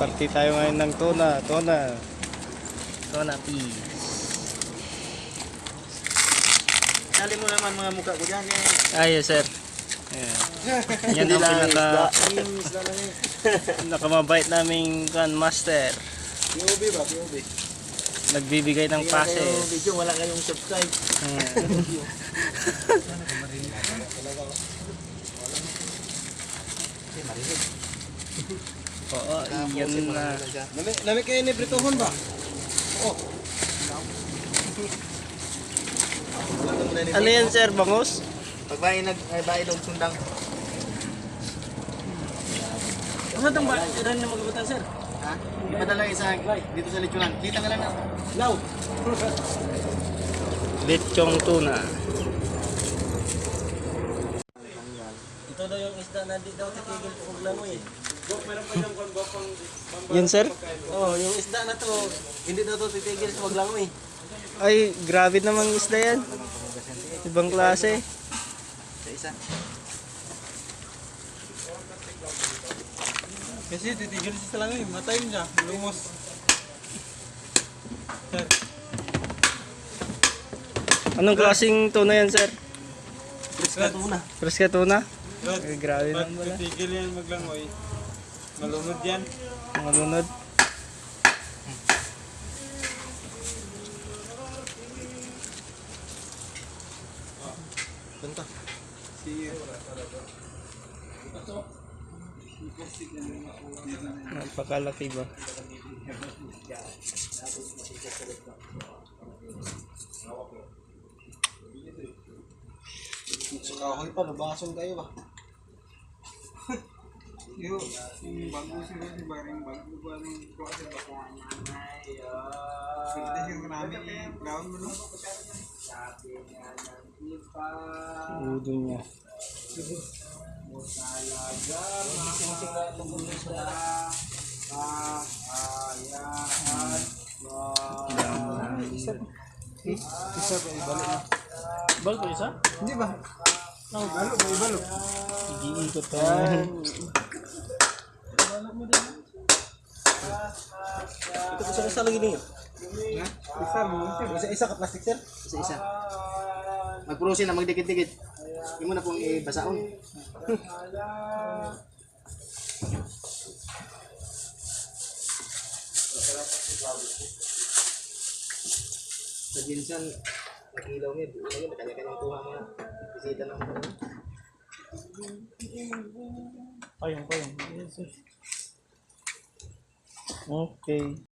Party tayo ngayon ng tuna peas. Sali mo naman mga mukha ko dyan eh. Yes sir. Ayan. Yan ang nakamabait naming master. POB ba? POB. Nagbibigay ng passes. Video wala kayong subscribe. Oo, yan na. Nami kayo ni Britohon ba? Oo. Ano yan sir, bangus? Pagbahay og sundang. Ano itong ilan na magkabutan sir? Ha? Ipadala isa dito sa lechonan. Kita ka lang na. Law. Lechong tuna. Ito daw yung isda na di daw titigil po kung langoy. Yun sir? Oh, yung isda na to, hindi daw to titigil sa maglangoy. Ay, grabe namang isda yan. Ibang klase. Sa isa. Kasi titigil siya sa langit, matayin siya, lumos. Sir, Anong klaseng tuna yan sir? Priska tuna. Preska tuna? Rod, Ay, grabe pag naman pala. titigil yan maglangoy, malunod yan. Mga lunod. Punta. Napakalaki ba? So kahoy pa, babasong kayo ba? Yung bago sila si Baring bago ba nung ko kasi bako pwede yung marami ground mo no? Udo niya. Isa pa ibalik na. Bal ko isa? Hindi ba? Ibalo ba ibalo? Iikot ka. Ito isa lagi niyo. Isa mo. Isa ka plastic sir? Isa. Magpurusin na magdikit-dikit. Hindi mo na pong ibasaon. Sa Jinsan, nagilaw niya. Ngayon, kanya-kanyang tuha mga bisita ng Payong. Okay.